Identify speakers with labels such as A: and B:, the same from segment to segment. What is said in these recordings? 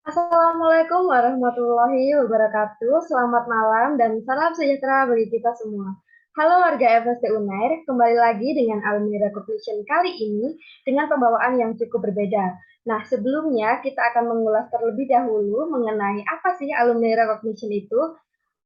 A: Assalamualaikum warahmatullahi wabarakatuh. Selamat malam dan salam sejahtera bagi kita semua. Halo warga FST Unair, kembali lagi dengan Alumni Recognition kali ini dengan pembawaan yang cukup berbeda. Nah, sebelumnya kita akan mengulas terlebih dahulu mengenai apa sih Alumni Recognition itu.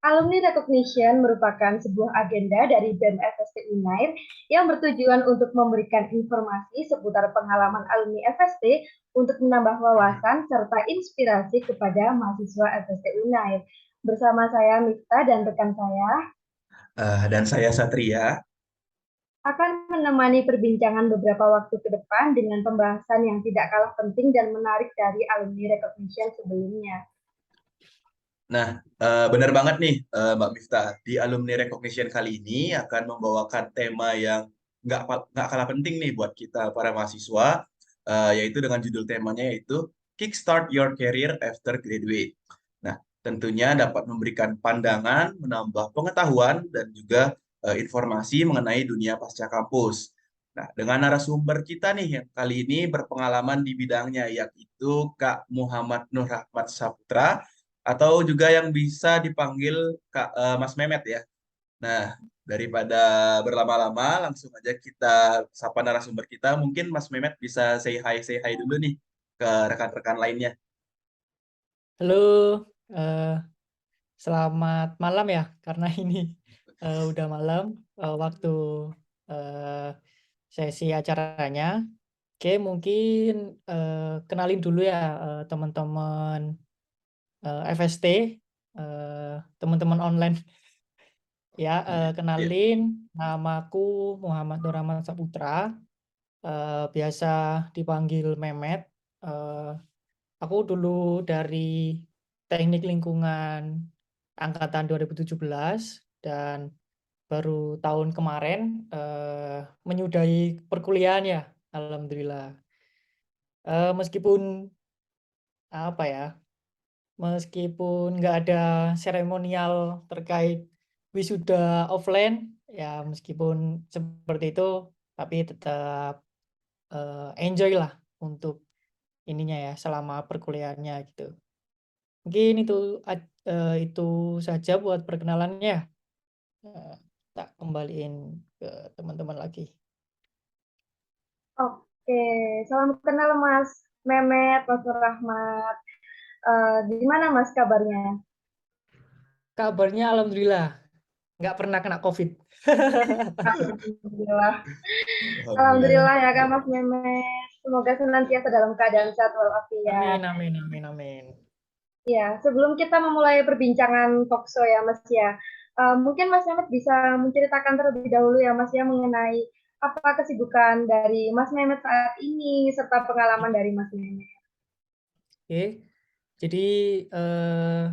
A: Alumni Recognition merupakan sebuah agenda dari BEM FST Unair yang bertujuan untuk memberikan informasi seputar pengalaman alumni FST untuk menambah wawasan serta inspirasi kepada mahasiswa FST Unair. Bersama saya Mifta dan rekan saya
B: Dan saya Satria.
A: akan menemani perbincangan beberapa waktu ke depan dengan pembahasan yang tidak kalah penting dan menarik dari alumni recognition sebelumnya.
B: Nah, benar banget nih, Mbak Miftah. Di Alumni Recognition kali ini akan membawakan tema yang nggak kalah penting nih buat kita para mahasiswa, yaitu dengan judul temanya yaitu Kickstart Your Career After Graduate. Nah, tentunya dapat memberikan pandangan, menambah pengetahuan, dan juga informasi mengenai dunia pasca kampus. Nah, dengan narasumber kita nih yang kali ini berpengalaman di bidangnya, yaitu Kak Muhammad Nur Rahmat Saputra, atau juga yang bisa dipanggil Mas Memet ya. Nah, daripada berlama-lama, langsung aja kita sapa narasumber kita. Mungkin Mas Memet bisa say hi dulu nih ke rekan-rekan lainnya.
C: Halo, eh, selamat malam ya, karena ini udah malam waktu eh, sesi acaranya. Oke, mungkin kenalin dulu ya teman-teman FST, teman-teman online ya.
B: Iya.
C: Kenalin, namaku Muhammad Nur Rahman Saputra, biasa dipanggil Memet. Eh, Aku dulu dari Teknik Lingkungan angkatan 2017 dan baru tahun kemarin menyudahi perkuliahan ya, alhamdulillah. Meskipun apa ya, meskipun nggak ada seremonial terkait wisuda offline ya, meskipun seperti itu, tapi tetap enjoy lah untuk ininya ya selama perkuliahannya gitu. Mungkin itu saja buat perkenalannya. Eh, Tak kembaliin ke teman-teman lagi.
A: Oke, salam kenal Mas Memet, Mas Rahmat. Gimana Mas kabarnya?
C: Kabarnya alhamdulillah nggak pernah kena COVID.
A: Alhamdulillah.
B: Alhamdulillah.
A: Alhamdulillah ya Kak Mas Memet. Semoga senantiasa dalam keadaan sehat walafiat.
C: Amin, amin, amin, amin.
A: Ya, sebelum kita memulai perbincangan talkshow ya Mas ya, mungkin Mas Memet bisa menceritakan terlebih dahulu ya Mas ya mengenai apa kesibukan dari Mas Memet saat ini serta pengalaman dari Mas Memet.
C: Oke, jadi eh,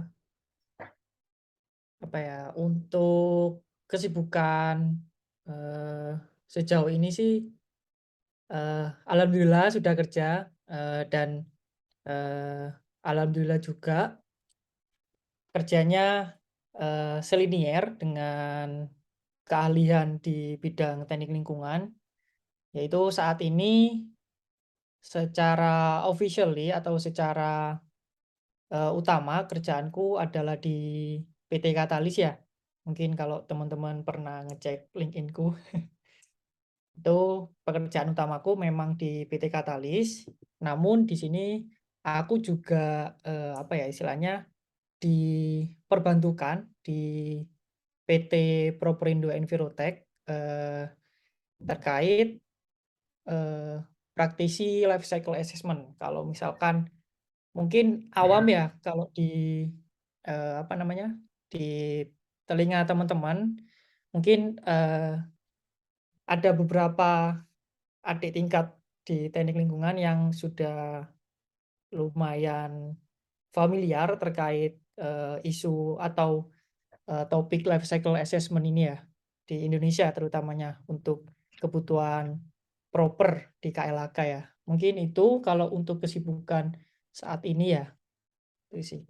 C: apa ya, untuk kesibukan eh, sejauh ini sih alhamdulillah sudah kerja, dan eh, alhamdulillah juga kerjanya selinier dengan keahlian di bidang teknik lingkungan, yaitu saat ini secara officially atau secara utama kerjaanku adalah di PT Katalis ya. Mungkin kalau teman-teman pernah ngecek LinkedIn-ku, itu pekerjaan utamaku memang di PT Katalis. Namun di sini aku juga apa ya istilahnya, diperbantukan di PT Properindo Envirotech terkait eh, praktisi life cycle assessment. Kalau misalkan mungkin awam ya, kalau di apa namanya, di telinga teman-teman, mungkin ada beberapa adik tingkat di teknik lingkungan yang sudah lumayan familiar terkait isu atau topik life cycle assessment ini ya, di Indonesia terutamanya untuk kebutuhan proper di KLHK ya. Mungkin itu kalau untuk kesibukan saat ini ya, itu sih.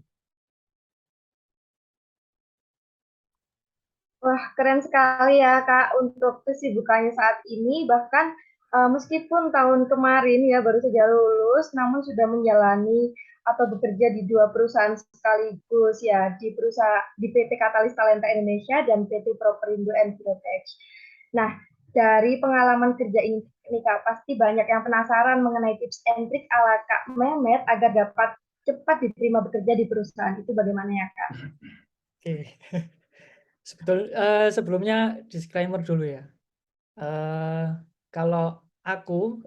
A: Wah, keren sekali ya Kak untuk kesibukannya saat ini. Bahkan meskipun tahun kemarin ya baru saja lulus, namun sudah menjalani atau bekerja di 2 perusahaan sekaligus ya, di PT Katalis Talenta Indonesia dan PT Properindo Envirotech. Nah, dari pengalaman kerja ini nih Kak, pasti banyak yang penasaran mengenai tips and trick ala Kak Mehmet agar dapat cepat diterima bekerja di perusahaan. Itu bagaimana ya Kak?
C: Oke. Sebelumnya disclaimer dulu ya. Kalau aku,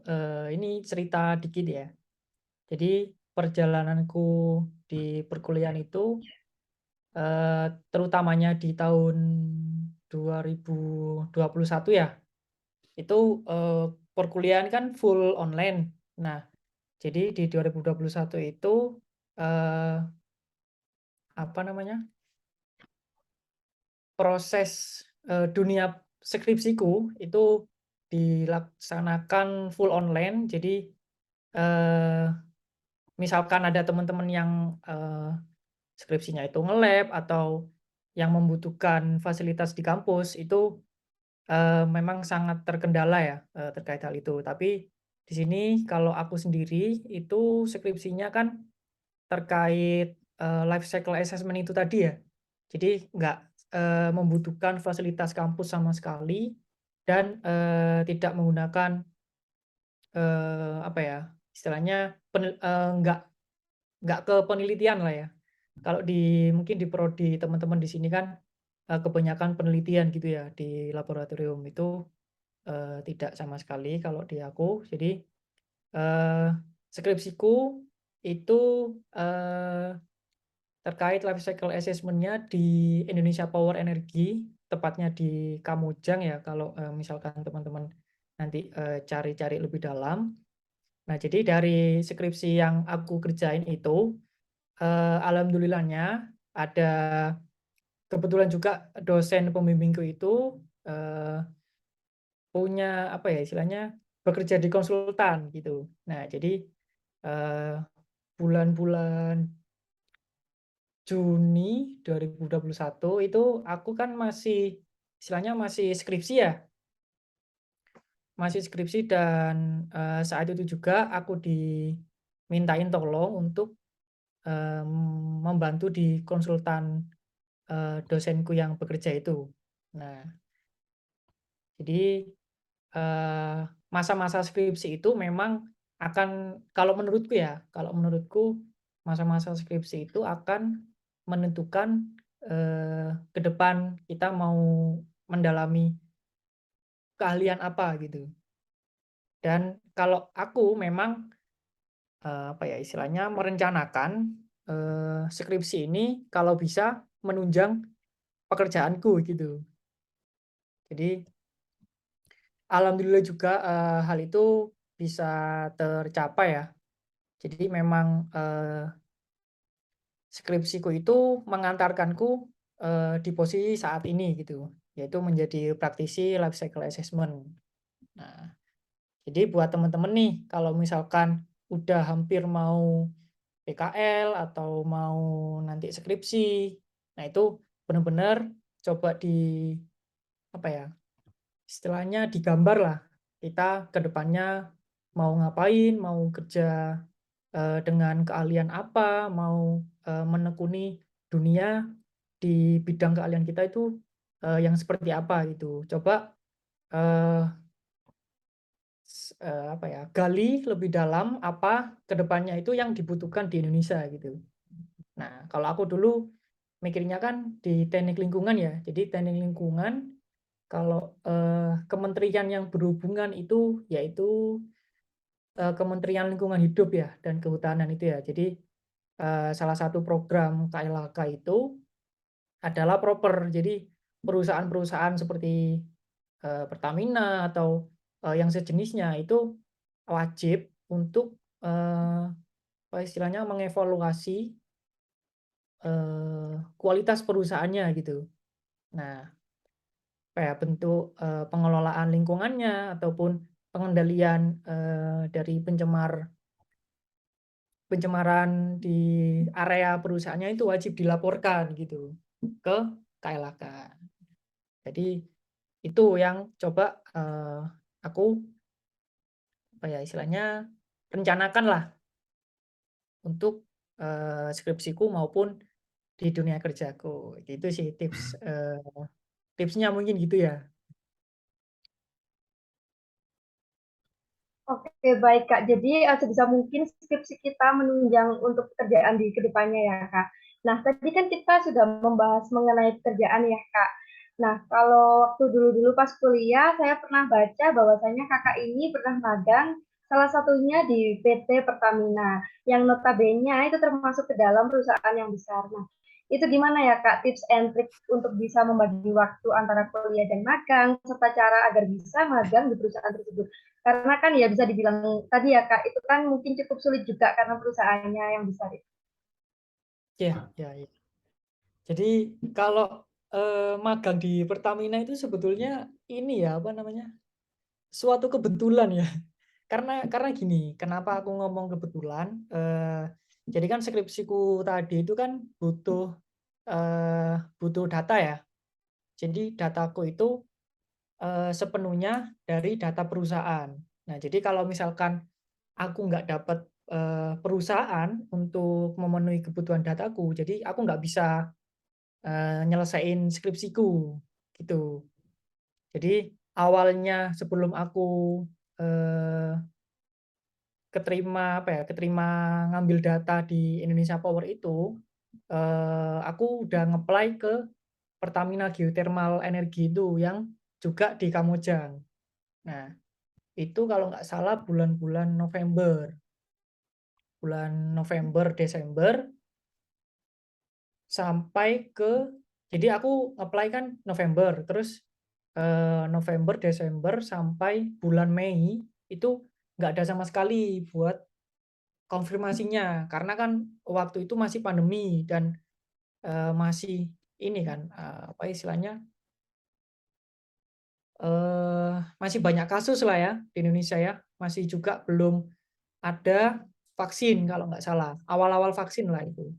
C: ini cerita dikit ya. Jadi perjalananku di perkuliahan itu, terutamanya di tahun 2021 ya, itu, perkuliahan kan full online. Nah, jadi di 2021 itu, apa namanya, proses, dunia skripsiku itu dilaksanakan full online. Jadi, eee, misalkan ada teman-teman yang, skripsinya itu nge-lab atau yang membutuhkan fasilitas di kampus itu, memang sangat terkendala ya, terkait hal itu. Tapi di sini kalau aku sendiri itu skripsinya kan terkait, life cycle assessment itu tadi ya. Jadi nggak, membutuhkan fasilitas kampus sama sekali dan, tidak menggunakan, apa ya, istilahnya nggak ke penelitian lah ya. Kalau mungkin di prodi teman-teman di sini kan, kebanyakan penelitian gitu ya di laboratorium itu, tidak sama sekali kalau di aku. Jadi, eee, skripsiku itu, eee, terkait life cycle assessment-nya di Indonesia Power Energy, tepatnya di Kamojang ya kalau, misalkan teman-teman nanti, cari-cari lebih dalam. Nah, jadi dari skripsi yang aku kerjain itu, alhamdulillahnya ada kebetulan juga dosen pembimbingku itu, punya apa ya istilahnya, bekerja di konsultan gitu. Nah, jadi, eee, bulan-bulan Juni 2021 itu aku kan masih istilahnya masih skripsi ya, masih skripsi dan, saat itu juga aku dimintain tolong untuk, membantu di konsultan, dosenku yang bekerja itu. Nah, jadi, masa-masa skripsi itu memang akan kalau menurutku ya, kalau menurutku masa-masa skripsi itu akan menentukan, ke depan kita mau mendalami keahlian apa gitu. Dan kalau aku memang, apa ya istilahnya merencanakan, skripsi ini kalau bisa menunjang pekerjaanku gitu. Jadi alhamdulillah juga, hal itu bisa tercapai ya. Jadi memang, skripsiku itu mengantarkanku, di posisi saat ini gitu, yaitu menjadi praktisi life cycle assessment. Nah, jadi buat teman-teman nih kalau misalkan udah hampir mau PKL atau mau nanti skripsi, nah itu benar-benar coba apa ya, istilahnya digambarlah, kita ke depannya mau ngapain, mau kerja, dengan keahlian apa, mau, menekuni dunia di bidang keahlian kita itu, yang seperti apa gitu. Coba, eee apa ya, gali lebih dalam apa ke depannya itu yang dibutuhkan di Indonesia gitu. Nah, kalau aku dulu mikirnya kan di teknik lingkungan ya. Jadi teknik lingkungan kalau, kementerian yang berhubungan itu yaitu, Kementerian Lingkungan Hidup ya dan Kehutanan itu ya. Jadi, salah satu program KLHK itu adalah proper. Jadi perusahaan-perusahaan seperti, Pertamina atau, yang sejenisnya itu wajib untuk, apa istilahnya mengevaluasi, kualitas perusahaannya gitu. Nah, kayak bentuk, pengelolaan lingkungannya ataupun pengendalian, dari pencemaran di area perusahaannya itu wajib dilaporkan gitu ke KLHK. Jadi itu yang coba, aku apa ya istilahnya rencanakan lah untuk, skripsiku maupun di dunia kerjaku. Gitu sih tipsnya mungkin gitu ya.
A: Oke, baik Kak. Jadi sebisa mungkin skripsi kita menunjang untuk pekerjaan di kedepannya ya Kak. Nah, tadi kan kita sudah membahas mengenai pekerjaan ya Kak. Nah, kalau waktu dulu-dulu pas kuliah, saya pernah baca bahwasanya kakak ini pernah magang salah satunya di PT Pertamina, yang notabene itu termasuk ke dalam perusahaan yang besar. Nah, itu gimana ya Kak, tips and trick untuk bisa membagi waktu antara kuliah dan magang, serta cara agar bisa magang di perusahaan tersebut? Karena kan ya bisa dibilang tadi ya Kak, itu kan mungkin cukup sulit juga karena perusahaannya yang besar itu.
C: Ya, ya, ya. Jadi kalau magang di Pertamina itu sebetulnya ini ya apa namanya, suatu kebetulan ya. Karena gini, kenapa aku ngomong kebetulan? Jadi kan skripsiku tadi itu kan butuh data ya. Jadi dataku itu sepenuhnya dari data perusahaan. Nah, jadi kalau misalkan aku nggak dapat perusahaan untuk memenuhi kebutuhan dataku, jadi aku nggak bisa nyelesain skripsiku gitu. Jadi awalnya sebelum aku eh, keterima ngambil data di Indonesia Power itu, aku udah nge-apply ke Pertamina Geothermal Energi itu yang juga di Kamojang. Nah, itu kalau nggak salah bulan-bulan November, Desember sampai ke jadi aku apply kan November, terus November, Desember sampai bulan Mei itu nggak ada sama sekali buat konfirmasinya karena kan waktu itu masih pandemi dan masih ini kan apa istilahnya masih banyak kasus lah ya di Indonesia ya, masih juga belum ada vaksin kalau nggak salah, awal-awal vaksin lah itu.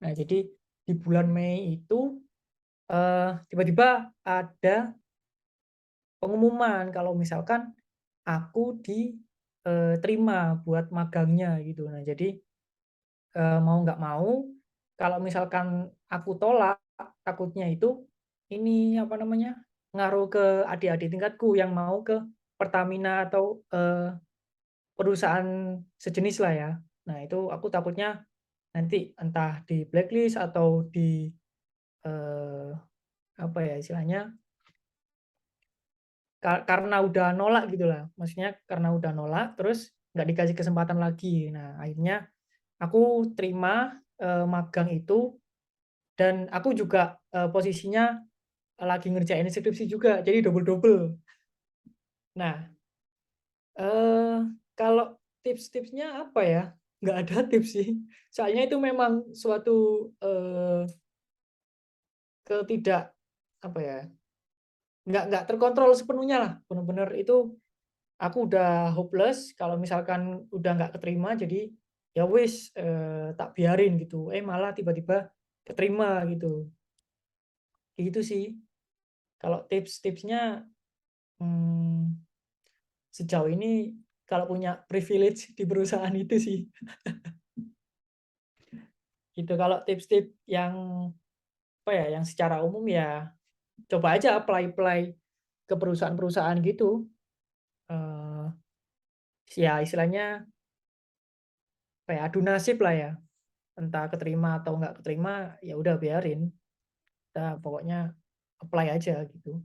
C: Nah, jadi di bulan Mei itu tiba-tiba ada pengumuman kalau misalkan aku diterima buat magangnya gitu. Nah, jadi mau nggak mau kalau misalkan aku tolak, takutnya itu ini apa namanya ngaruh ke adik-adik tingkatku yang mau ke Pertamina atau perusahaan sejenis lah ya. Nah, itu aku takutnya nanti entah di blacklist atau eh, apa ya istilahnya karena udah nolak gitu lah. Maksudnya karena udah nolak terus nggak dikasih kesempatan lagi. Nah, akhirnya aku terima magang itu dan aku juga posisinya lagi ngerjain skripsi juga, jadi double-double. Nah, eh kalau tips-tipsnya apa ya? Nggak ada tips sih. Soalnya itu memang suatu ketidak apa ya? Nggak terkontrol sepenuhnya lah. Benar-benar itu aku udah hopeless kalau misalkan udah nggak keterima jadi ya wis tak biarin gitu. Malah tiba-tiba keterima gitu. Gitu sih. Kalau tips-tipsnya hmm, sejauh ini kalau punya privilege di perusahaan itu sih. Gitu. Kalau tips-tips yang apa ya, yang secara umum ya coba aja apply-apply ke perusahaan-perusahaan gitu. Eh, ya istilahnya apa ya, adu nasib lah ya. Entah keterima atau nggak keterima, ya udah biarin. Kita pokoknya apply aja gitu.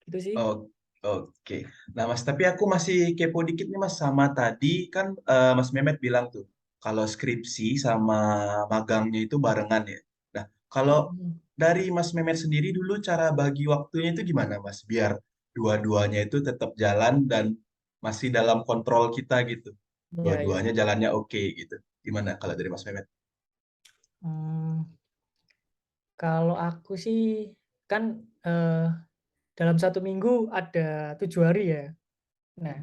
C: Gitu sih.
B: Oh, oke. Nah, Mas, tapi aku masih kepo dikit nih, Mas, sama tadi kan Mas Mehmet bilang tuh, kalau skripsi sama magangnya itu barengan ya. Nah, kalau
C: Hmm.
B: dari Mas Mehmet sendiri dulu cara bagi waktunya itu gimana, Mas? Biar dua-duanya itu tetap jalan dan masih dalam kontrol kita gitu.
C: Iya, iya.
B: Dua-duanya jalannya oke gitu. Gimana kalau dari Mas Mehmet?
C: Hmm, kalau aku sih kan dalam 1 minggu ada 7 hari ya. Nah,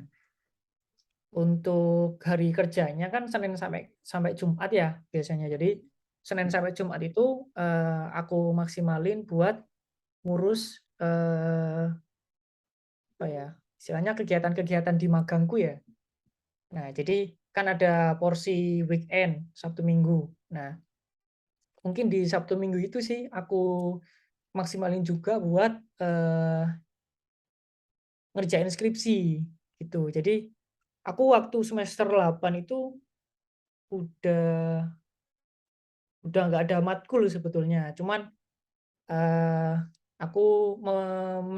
C: untuk hari kerjanya kan Senin sampai sampai Jumat ya biasanya. Jadi Senin sampai Jumat itu aku maksimalin buat ngurus apa ya istilahnya kegiatan-kegiatan di magangku ya. Nah, jadi kan ada porsi weekend Sabtu Minggu. Nah, mungkin di Sabtu Minggu itu sih aku maksimalin juga buat ngerjain skripsi gitu. Jadi aku waktu semester 8 itu udah udah nggak ada matkul sebetulnya. Cuman eh, aku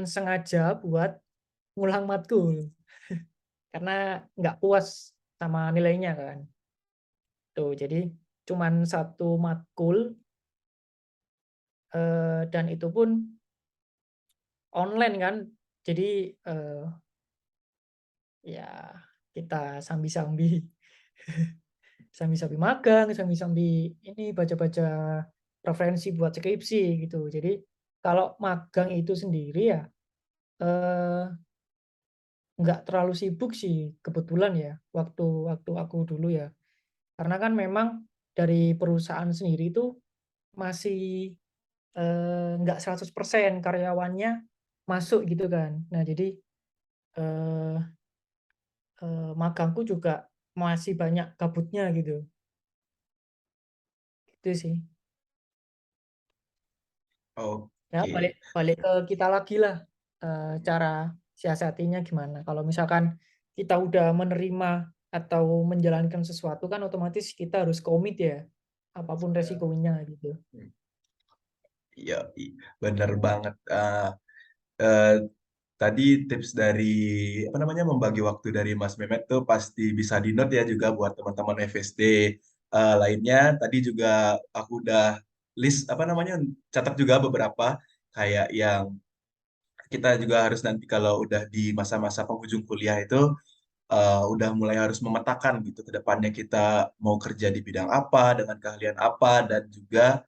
C: sengaja buat ngulang matkul karena nggak puas sama nilainya kan. Tuh, jadi cuman satu matkul dan itu pun online kan. Jadi ya kita sambi-sambi sambi-sambi magang, sambi-sambi ini baca-baca referensi buat skripsi gitu. Jadi kalau magang itu sendiri ya eh, nggak terlalu sibuk sih kebetulan ya waktu waktu aku dulu ya. Karena kan memang dari perusahaan sendiri itu masih nggak 100% karyawannya masuk gitu kan. Nah jadi eh, magangku juga masih banyak gabutnya gitu. Itu sih. Ya
B: Oke.
C: balik balik ke kita lagi lah, cara siasatinya gimana. Kalau misalkan kita udah menerima atau menjalankan sesuatu kan otomatis kita harus komit ya, apapun
B: Ya.
C: resikonya gitu.
B: Iya, bener banget. Eh, Tadi tips dari apa namanya membagi waktu dari Mas Mehmet tuh pasti bisa di note ya juga buat teman-teman FSD lainnya. Tadi juga aku udah list apa namanya catat juga beberapa kayak yang kita juga harus nanti kalau udah di masa-masa penghujung kuliah itu udah mulai harus memetakan gitu ke depannya kita mau kerja di bidang apa dengan keahlian apa dan juga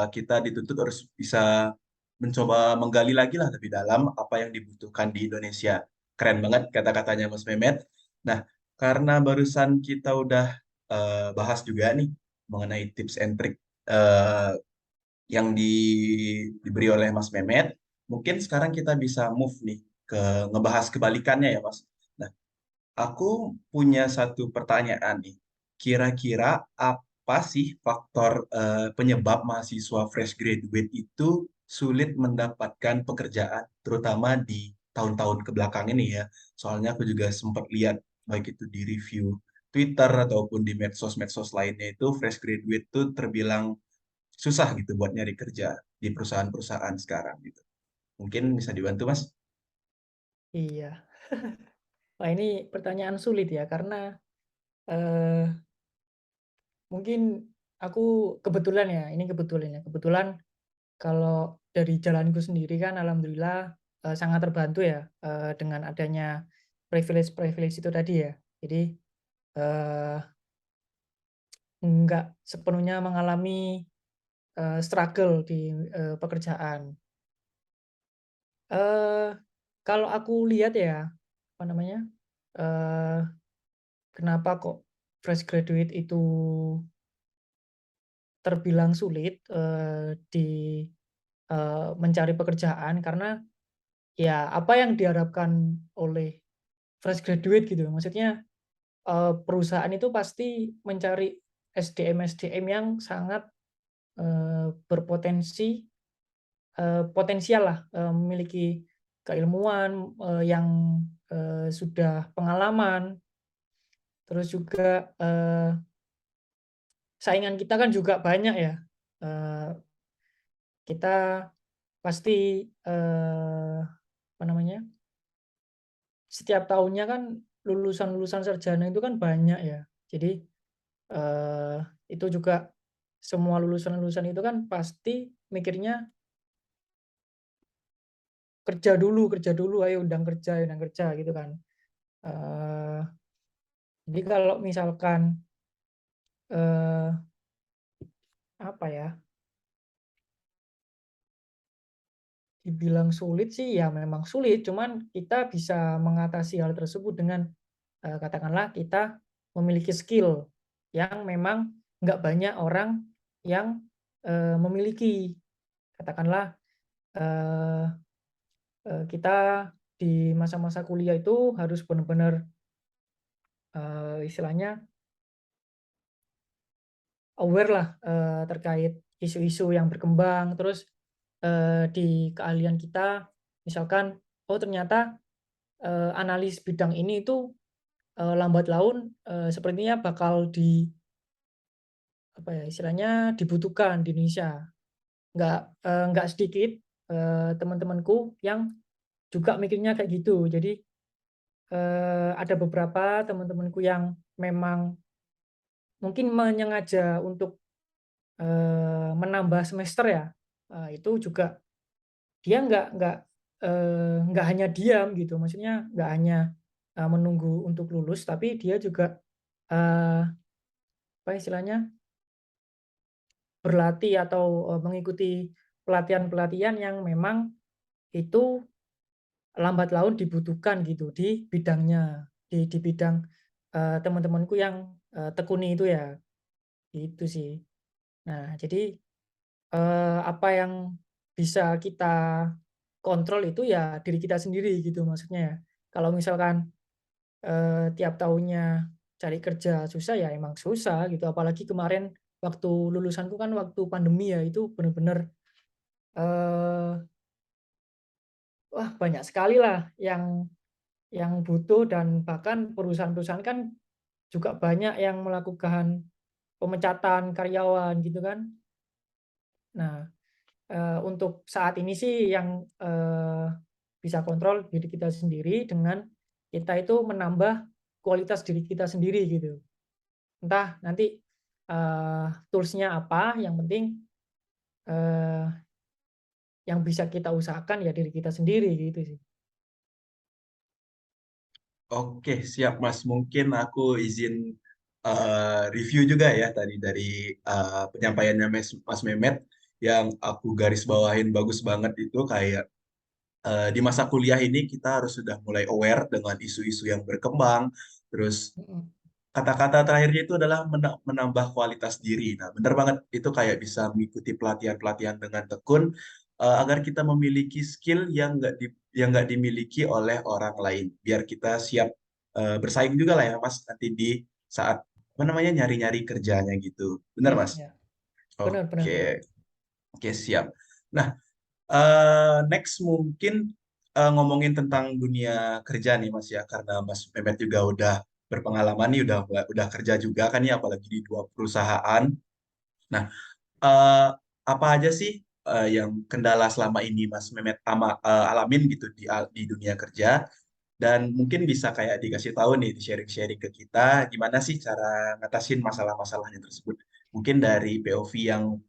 B: kita dituntut harus bisa mencoba menggali lagi lah lebih dalam apa yang dibutuhkan di Indonesia. Keren banget kata-katanya Mas Mehmet. Nah, karena barusan kita udah bahas juga nih mengenai tips and trick eh, yang diberi oleh Mas Mehmet, mungkin sekarang kita bisa move nih ke ngebahas kebalikannya ya Mas. Nah, aku punya satu pertanyaan nih. Kira-kira apa sih faktor penyebab mahasiswa fresh graduate itu sulit mendapatkan pekerjaan, terutama di tahun-tahun kebelakang ini ya? Soalnya aku juga sempat lihat baik itu di review Twitter ataupun di medsos-medsos lainnya itu fresh graduate itu terbilang susah gitu buat nyari kerja di perusahaan-perusahaan sekarang gitu. Mungkin bisa dibantu, Mas?
C: Iya. Wah ini pertanyaan sulit ya karena eh, mungkin aku kebetulan ya, ini kebetulan ya. Kebetulan kalau dari jalanku sendiri kan alhamdulillah sangat terbantu ya dengan adanya privilege-privilege itu tadi ya. Jadi eh, nggak sepenuhnya mengalami struggle di pekerjaan. Eh, Kalau aku lihat ya, apa namanya, eh, kenapa kok fresh graduate itu terbilang sulit mencari pekerjaan karena ya apa yang diharapkan oleh fresh graduate gitu. Maksudnya perusahaan itu pasti mencari SDM-SDM yang sangat berpotensi potensial lah, memiliki keilmuan yang sudah pengalaman, terus juga saingan kita kan juga banyak ya. Eh, Kita pasti apa namanya, setiap tahunnya kan lulusan-lulusan sarjana itu kan banyak ya. Jadi eh, itu juga semua lulusan-lulusan itu kan pasti mikirnya kerja dulu, ayo undang kerja gitu kan. Eh, jadi kalau misalkan eh, apa ya, dibilang sulit sih ya memang sulit, cuman kita bisa mengatasi hal tersebut dengan katakanlah kita memiliki skill yang memang nggak banyak orang yang memiliki. Katakanlah eh, kita di masa-masa kuliah itu harus benar-benar istilahnya aware lah terkait isu-isu yang berkembang. Terus di keahlian kita, misalkan, oh ternyata analis bidang ini itu lambat laun sepertinya bakal apa ya istilahnya dibutuhkan di Indonesia. Nggak sedikit teman-temanku yang juga mikirnya kayak gitu. Jadi ada beberapa teman-temanku yang memang mungkin menyengaja untuk menambah semester ya. Itu juga dia nggak hanya diam gitu, maksudnya nggak hanya menunggu untuk lulus, tapi dia juga apa istilahnya berlatih atau mengikuti pelatihan-pelatihan yang memang itu lambat laun dibutuhkan gitu di bidangnya, di bidang teman-temanku yang tekuni itu ya, itu sih. Nah, jadi apa yang bisa kita kontrol itu ya diri kita sendiri gitu maksudnya ya. Kalau misalkan tiap tahunnya cari kerja susah ya emang susah gitu, apalagi kemarin waktu lulusanku kan waktu pandemi ya, itu bener-bener wah banyak sekali lah yang butuh, dan bahkan perusahaan-perusahaan kan juga banyak yang melakukan pemecatan karyawan gitu kan. Nah, untuk saat ini sih yang bisa kontrol diri kita sendiri dengan kita itu menambah kualitas diri kita sendiri gitu. Entah nanti tools-nya apa, yang penting eee, yang bisa kita usahakan ya diri kita sendiri gitu sih.
B: Oke, siap Mas. Mungkin aku izin review juga ya tadi dari penyampaiannya Mas Mehmet yang aku garis bawahin bagus banget itu kayak di masa kuliah ini kita harus sudah mulai aware dengan isu-isu yang berkembang. Terus
C: Mhm,
B: kata-kata terakhirnya itu adalah menambah kualitas diri. Nah, benar banget itu kayak bisa mengikuti pelatihan-pelatihan dengan tekun agar kita memiliki skill yang nggak dimiliki oleh orang lain. Biar kita siap bersaing juga lah ya, Mas, nanti di saat apa namanya nyari-nyari kerjanya gitu. Benar, Mas?
C: iya, benar benar
B: Oke,
C: benar.
B: oke siap. Nah, next mungkin ngomongin tentang dunia kerja nih Mas ya, karena Mas Mehmet juga udah berpengalaman nih, udah kerja juga kan ya, apalagi di dua perusahaan. Nah, eh, apa aja sih yang kendala selama ini Mas Mehmet alamin gitu di dunia kerja? Dan mungkin bisa kayak dikasih tahu nih, di sharing-sharing ke kita, gimana sih cara ngatasin masalah-masalahnya tersebut. Mungkin dari POV yang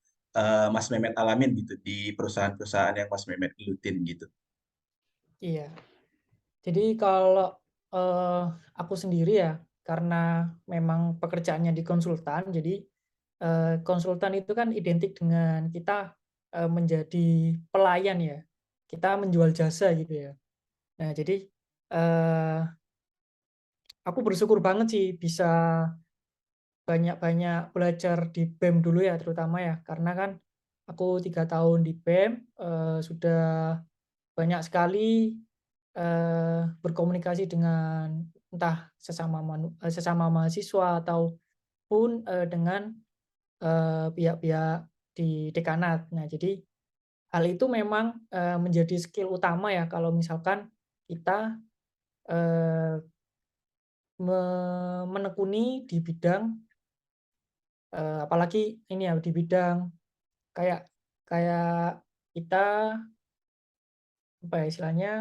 B: Mas Mehmet alamin gitu di perusahaan-perusahaan yang Mas Mehmet gelutin gitu.
C: Iya. Jadi kalau aku sendiri ya, karena memang pekerjaannya di konsultan, jadi konsultan itu kan identik dengan kita menjadi pelayan ya, kita menjual jasa gitu ya. Nah jadi eh, aku bersyukur banget sih bisa banyak-banyak belajar di BEM dulu ya terutama ya, karena kan aku 3 tahun di BEM sudah banyak sekali berkomunikasi dengan entah sesama mahasiswa ataupun dengan pihak-pihak di dekanat. Nah, jadi hal itu memang menjadi skill utama ya kalau misalkan kita eee, menekuni di bidang apalagi ini ya di bidang kayak kayak kita apa ya istilahnya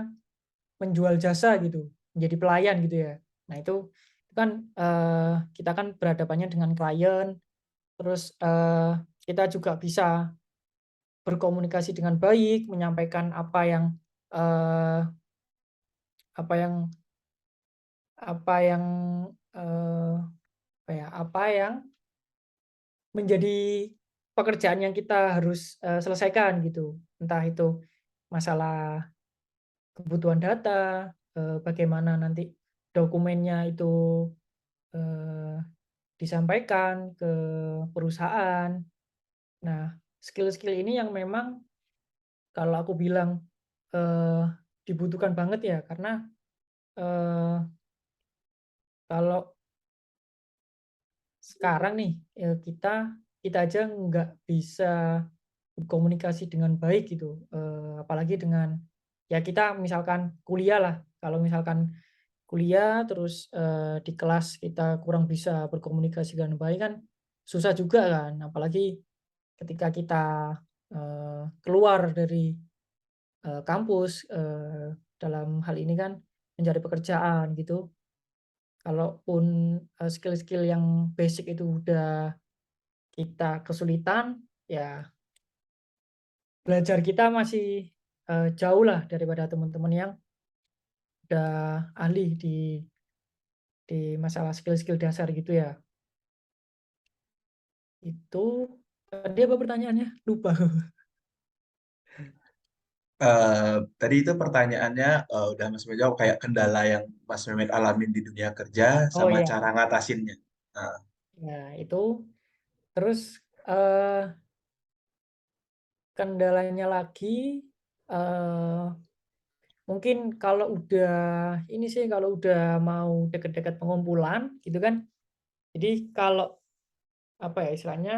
C: menjual jasa gitu, menjadi pelayan gitu ya. Nah itu kan, kita kan berhadapannya dengan klien, terus, kita juga bisa berkomunikasi dengan baik, menyampaikan eee, apa yang apa yang, eee, apa yang menjadi pekerjaan yang kita harus selesaikan gitu. Entah itu masalah kebutuhan data, bagaimana nanti dokumennya itu Eee, disampaikan ke perusahaan. Nah, skill-skill ini yang memang kalau aku bilang, eee, dibutuhkan banget ya karena, eee, kalau sekarang nih, kita aja nggak bisa berkomunikasi dengan baik gitu, apalagi dengan ya kita misalkan kuliah lah, kalau misalkan kuliah terus, di kelas kita kurang bisa berkomunikasi dengan baik kan susah juga kan, apalagi ketika kita, keluar dari, kampus, dalam hal ini kan mencari pekerjaan gitu. Kalaupun, skill-skill yang basic itu udah kita kesulitan, ya belajar kita masih, jauh lah daripada teman-teman yang udah ahli di masalah skill-skill dasar gitu ya. Itu tadi apa pertanyaannya? Lupa.
B: Tadi itu pertanyaannya udah Mas Mehmet jawab kayak kendala yang Mas Mehmet alamin di dunia kerja
C: Oh
B: sama
C: ya,
B: cara ngatasinnya. Nah,
C: ya itu terus, kendalanya lagi, eee, mungkin kalau udah ini sih, kalau udah mau deket-deket pengumpulan gitu kan, jadi kalau apa ya istilahnya,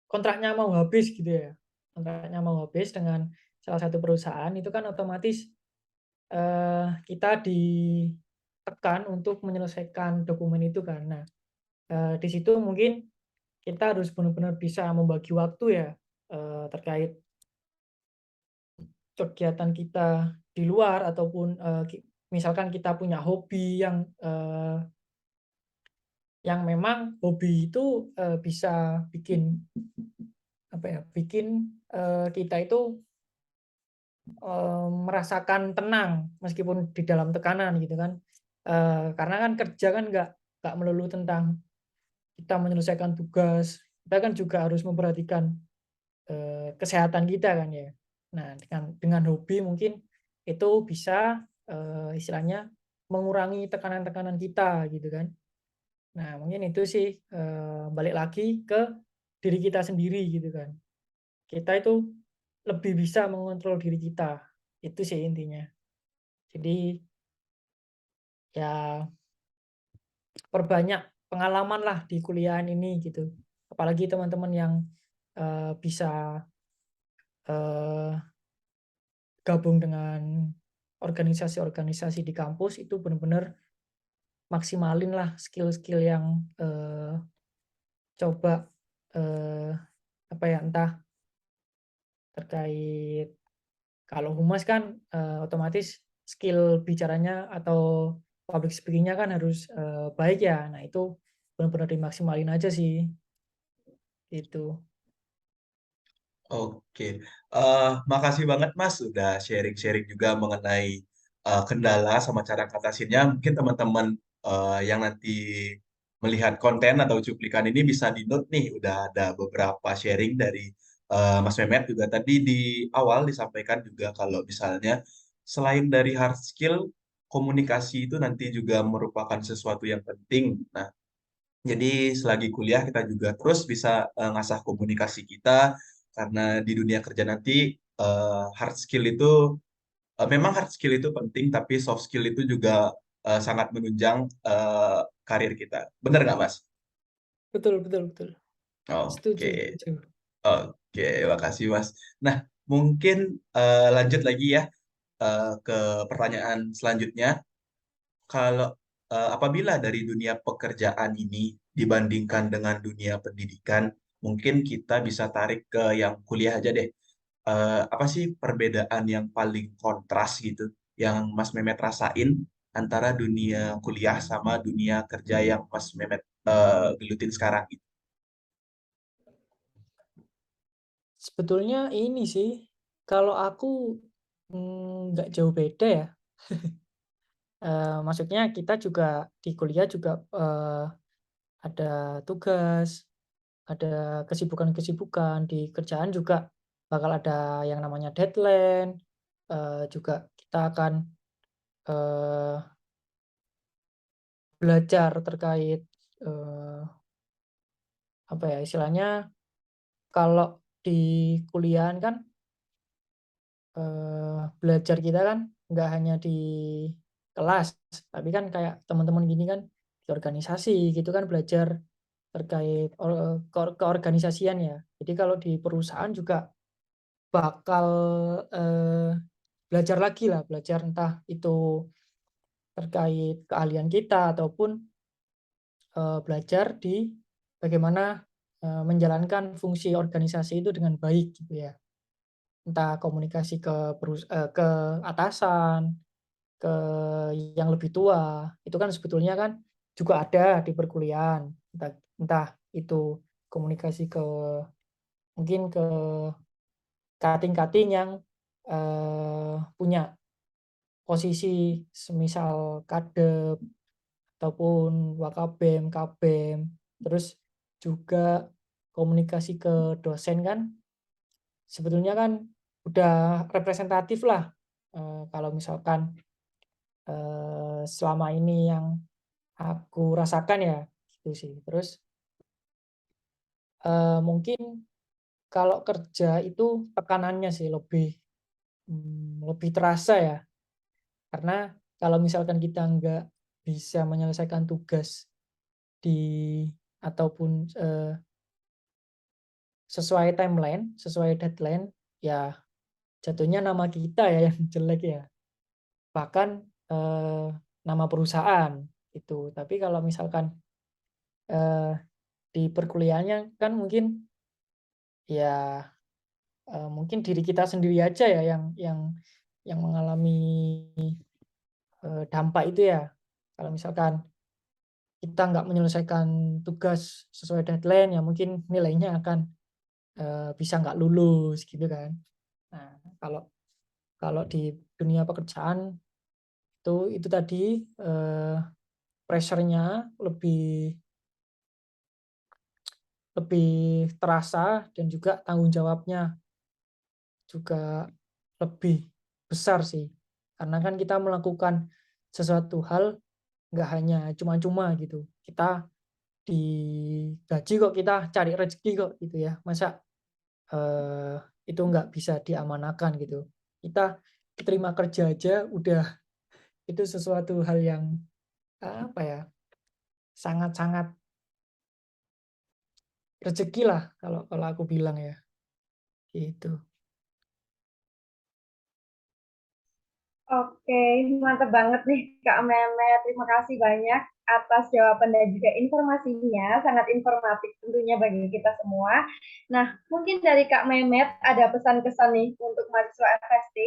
C: kontraknya mau habis gitu ya, kontraknya mau habis dengan salah satu perusahaan itu kan otomatis, kita ditekan untuk menyelesaikan dokumen itu kan. Nah, di situ mungkin kita harus benar-benar bisa membagi waktu ya, terkait kegiatan kita di luar ataupun, misalkan kita punya hobi yang memang hobi itu, bisa bikin apa ya, bikin, kita itu merasakan tenang meskipun di dalam tekanan gitu kan. Karena kan kerja kan nggak melulu tentang kita menyelesaikan tugas, kita kan juga harus memperhatikan, kesehatan kita kan ya. Nah dengan hobi mungkin itu bisa, istilahnya mengurangi tekanan-tekanan kita gitu kan. Nah mungkin itu sih, balik lagi ke diri kita sendiri gitu kan. Kita itu lebih bisa mengontrol diri kita, itu sih intinya. Jadi, ya perbanyak pengalaman lah di kuliahan ini gitu. Apalagi teman-teman yang, bisa, eee, gabung dengan organisasi-organisasi di kampus itu benar-benar maksimalin lah skill-skill yang, coba, eee, apa ya, entah terkait kalau humas kan, otomatis skill bicaranya atau public speaking-nya kan harus, baik ya. Nah itu benar-benar dimaksimalin aja sih, gitu.
B: oke. Makasih banget Mas sudah sharing-sharing juga mengenai kendala sama cara ngatasinnya. Mungkin teman-teman yang nanti melihat konten atau cuplikan ini bisa di-note nih, udah ada beberapa sharing dari Mas Mehmet juga tadi di awal disampaikan juga kalau misalnya selain dari hard skill, komunikasi itu nanti juga merupakan sesuatu yang penting. Nah, jadi selagi kuliah kita juga terus bisa ngasah komunikasi kita karena di dunia kerja nanti hard skill itu memang hard skill itu penting tapi soft skill itu juga sangat menunjang karir kita. Bener nggak Mas?
C: Betul betul betul.
B: Oke,
C: Setuju setuju.
B: oke, makasih Mas. Nah, mungkin lanjut lagi ya ke pertanyaan selanjutnya. Kalau apabila dari dunia pekerjaan ini dibandingkan dengan dunia pendidikan, mungkin kita bisa tarik ke yang kuliah aja deh. Apa sih perbedaan yang paling kontras gitu, yang Mas Mehmet rasain antara dunia kuliah sama dunia kerja yang Mas Mehmet gelutin sekarang gitu?
C: Sebetulnya ini sih, kalau aku, nggak jauh beda ya, maksudnya kita juga di kuliah juga, ada tugas, ada kesibukan-kesibukan, di kerjaan juga bakal ada yang namanya deadline, juga kita akan, eee, belajar terkait, eee, apa ya istilahnya, kalau di kuliahan kan, belajar kita kan nggak hanya di kelas, tapi kan kayak teman-teman gini kan di organisasi gitu kan belajar, terkait keorganisasian ya. Jadi kalau di perusahaan juga bakal belajar lagi lah, belajar entah itu terkait keahlian kita ataupun belajar di bagaimana menjalankan fungsi organisasi itu dengan baik gitu ya. Entah komunikasi ke atasan, ke yang lebih tua, itu kan sebetulnya kan juga ada di perkuliahan. Entah itu komunikasi mungkin ke kating-kating yang punya posisi semisal kadep ataupun wakabem, kabem, terus juga komunikasi ke dosen kan sebetulnya kan udah representatif lah kalau misalkan selama ini yang aku rasakan ya gitu sih. Terus mungkin kalau kerja itu tekanannya sih lebih terasa ya. Karena kalau misalkan kita nggak bisa menyelesaikan tugas ataupun sesuai timeline, sesuai deadline, ya jatuhnya nama kita ya yang jelek ya. Bahkan nama perusahaan itu. Tapi kalau misalkan di perkuliahannya kan mungkin ya mungkin diri kita sendiri aja ya yang mengalami dampak itu ya. Kalau misalkan kita nggak menyelesaikan tugas sesuai deadline ya mungkin nilainya akan bisa nggak lulus gitu kan. Nah, kalau kalau di dunia pekerjaan itu tadi pressure-nya lebih terasa dan juga tanggung jawabnya juga lebih besar sih. Karena kan kita melakukan sesuatu hal nggak hanya cuma-cuma gitu. Kita digaji kok, kita cari rezeki kok gitu ya. Masa itu nggak bisa diamanahkan gitu. Kita terima kerja aja udah itu sesuatu hal yang apa ya sangat-sangat rezeki lah kalau aku bilang ya gitu.
A: Oke, mantap banget nih Kak Memet. Terima kasih banyak atas jawaban dan juga informasinya. Sangat informatif tentunya bagi kita semua. Nah, mungkin dari Kak Memet ada pesan-kesan nih untuk mahasiswa FST,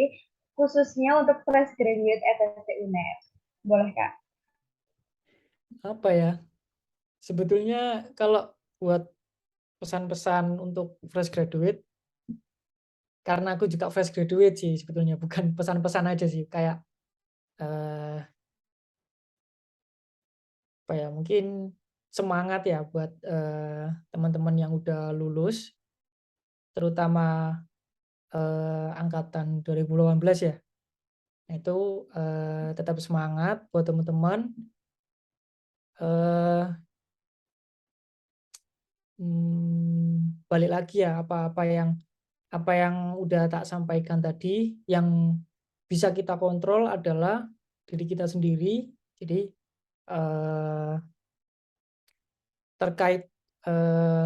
A: khususnya untuk fresh graduate FST UNER. Boleh Kak?
C: Apa ya sebetulnya kalau buat pesan-pesan untuk fresh graduate karena aku juga fresh graduate sih sebetulnya bukan pesan-pesan aja sih kayak eh, apa ya mungkin semangat ya buat teman-teman yang udah lulus terutama angkatan 2018 ya. Nah, itu tetap semangat buat teman-teman. Balik lagi ya apa yang udah tak sampaikan tadi, yang bisa kita kontrol adalah diri kita sendiri. Jadi terkait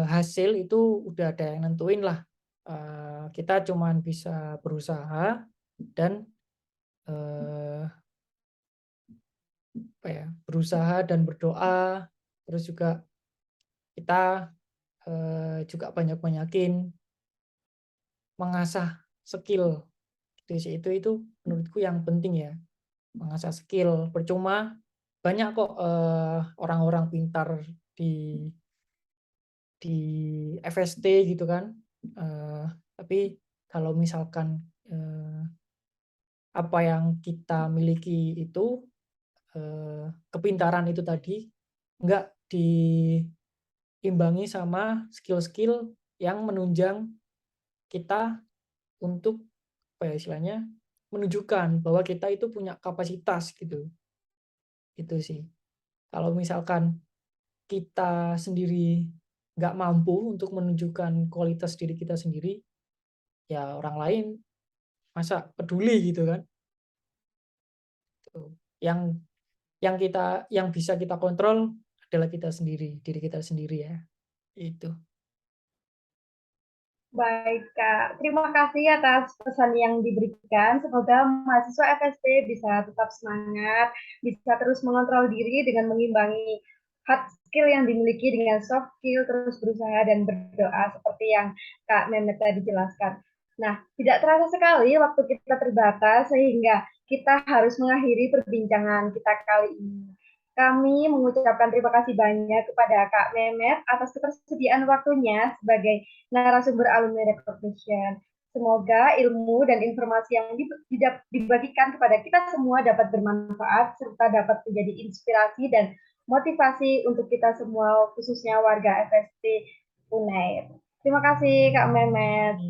C: hasil itu udah ada yang nentuin lah. Kita cuman bisa berusaha dan berusaha dan berdoa, terus juga kita juga banyak-banyakin mengasah skill. Itu menurutku yang penting ya, mengasah skill. Percuma banyak kok orang-orang pintar di FST gitu kan. Tapi kalau misalkan apa yang kita miliki itu kepintaran itu tadi nggak diimbangi sama skill-skill yang menunjang kita untuk apa ya istilahnya menunjukkan bahwa kita itu punya kapasitas gitu. Itu sih. Kalau misalkan kita sendiri nggak mampu untuk menunjukkan kualitas diri kita sendiri, ya orang lain masa peduli gitu kan. Tuh. Yang bisa kita kontrol adalah kita sendiri, diri kita sendiri ya. Itu.
A: Baik, Kak. Terima kasih atas pesan yang diberikan. Semoga mahasiswa FST bisa tetap semangat, bisa terus mengontrol diri dengan mengimbangi hard skill yang dimiliki dengan soft skill, terus berusaha dan berdoa seperti yang Kak Mehmet tadi jelaskan. Nah, tidak terasa sekali waktu kita terbatas sehingga kita harus mengakhiri perbincangan kita kali ini. Kami mengucapkan terima kasih banyak kepada Kak Mehmet atas ketersediaan waktunya sebagai narasumber alumni recognition. Semoga ilmu dan informasi yang dibagikan kepada kita semua dapat bermanfaat serta dapat menjadi inspirasi dan motivasi untuk kita semua, khususnya warga FST Unair. Terima kasih Kak Mehmet.